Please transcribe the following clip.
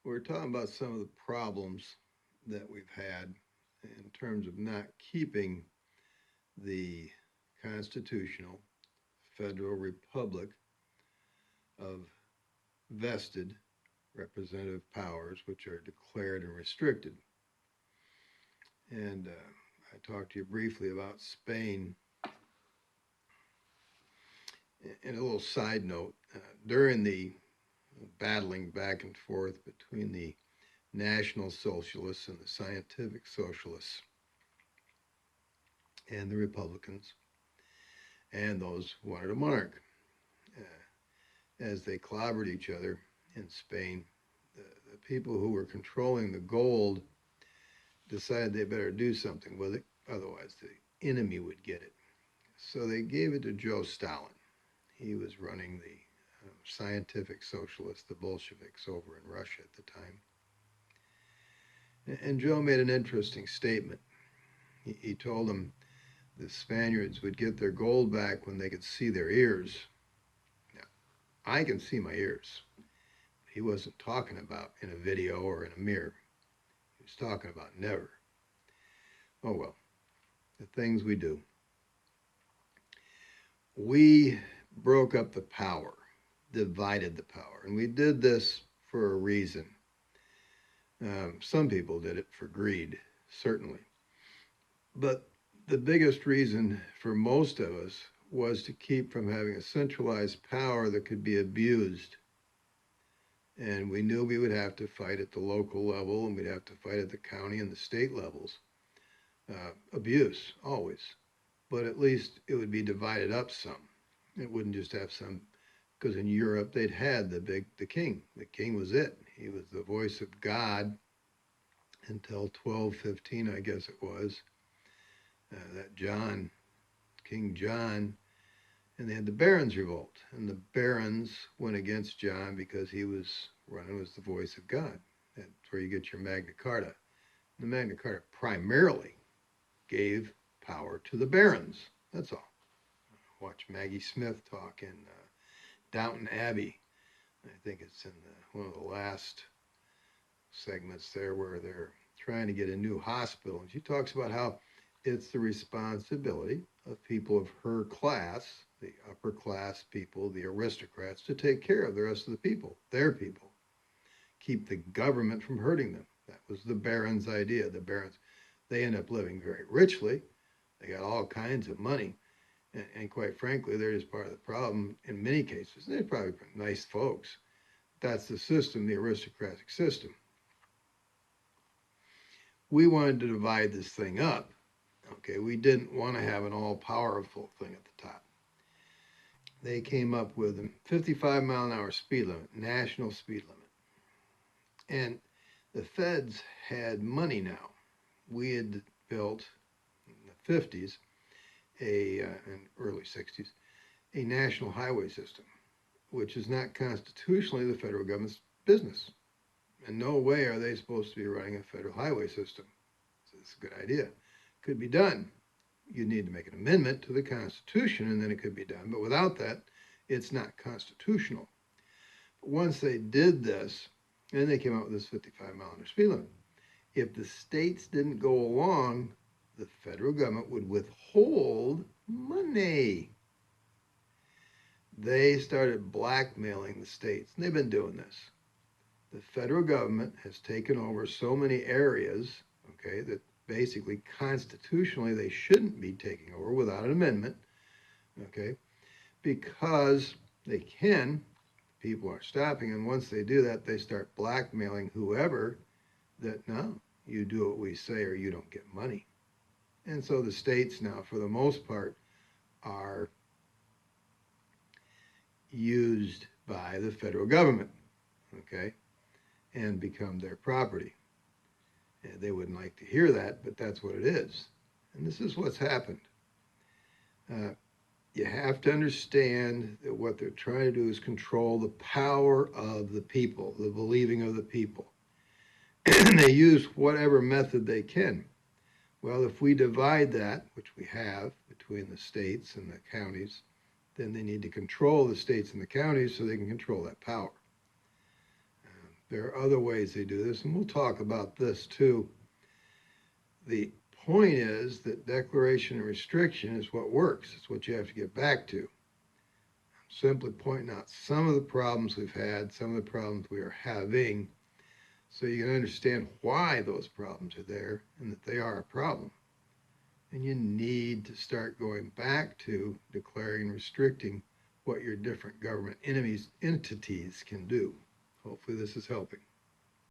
We're talking about some of the problems that we've had in terms of not keeping the constitutional federal republic of vested representative powers, which are declared and restricted. And I talked to you briefly about Spain. And a little side note, during the battling back and forth between the National Socialists and the Scientific Socialists and the Republicans and those who wanted a monarch, as they clobbered each other in Spain, the people who were controlling the gold decided they better do something with it, otherwise the enemy would get it. So they gave it to Joe Stalin. He was running the scientific socialists, the Bolsheviks, over in Russia at the time. And Joe made an interesting statement. He told them the Spaniards would get their gold back when they could see their ears. Now, I can see my ears. He wasn't talking about in a video or in a mirror. He was talking about never. Oh well, the things we do. We broke up the power, divided the power, and we did this for a reason. Some people did it for greed, certainly. But the biggest reason for most of us was to keep from having a centralized power that could be abused. And we knew we would have to fight at the local level and we'd have to fight at the county and the state levels. Abuse, always. But at least it would be divided up some. It wouldn't just have some, because in Europe they'd had the king. The king was it. He was the voice of God until 1215, I guess it was. That King John, and they had the Barons' Revolt, and the Barons went against John because he was running as the voice of God. That's where you get your Magna Carta. The Magna Carta primarily gave power to the barons. That's all. Watch Maggie Smith talk in Downton Abbey. I think it's in one of the last segments there where they're trying to get a new hospital. And she talks about how it's the responsibility of people of her class, the upper class people, the aristocrats, to take care of the rest of the people, their people. Keep the government from hurting them. That was the barons' idea. The barons, they end up living very richly. They got all kinds of money. And quite frankly, they're just part of the problem in many cases. They're probably nice folks. That's the system, the aristocratic system. We wanted to divide this thing up. Okay, we didn't want to have an all powerful thing at the top. They came up with a 55-mile-an-hour speed limit, national speed limit. And the feds had money now. We had built in the 50s, and early 60s, a national highway system, which is not constitutionally the federal government's business. In no way are they supposed to be running a federal highway system. So it's a good idea. Could be done. You need to make an amendment to the Constitution and then it could be done. But without that, it's not constitutional. But once they did this, then they came out with this 55-mile-an-hour speed limit. If the states didn't go along, the federal government would withhold money. They started blackmailing the states, and they've been doing this. The federal government has taken over so many areas, okay, that basically constitutionally they shouldn't be taking over without an amendment, okay, because they can. People are stopping, and once they do that, they start blackmailing whoever that no, you do what we say or you don't get money. And so the states now, for the most part, are used by the federal government, okay, and become their property. And they wouldn't like to hear that, but that's what it is. And this is what's happened. Uh, you have to understand that what they're trying to do is control the power of the people, the believing of the people. And they use whatever method they can. Well, if we divide that, which we have between the states and the counties, then they need to control the states and the counties so they can control that power. There are other ways they do this, and we'll talk about this too. The point is that declaration and restriction is what works. It's what you have to get back to. I'm simply pointing out some of the problems we've had, some of the problems we are having, so you can understand why those problems are there and that they are a problem. And you need to start going back to declaring and restricting what your different government entities can do. Hopefully this is helping.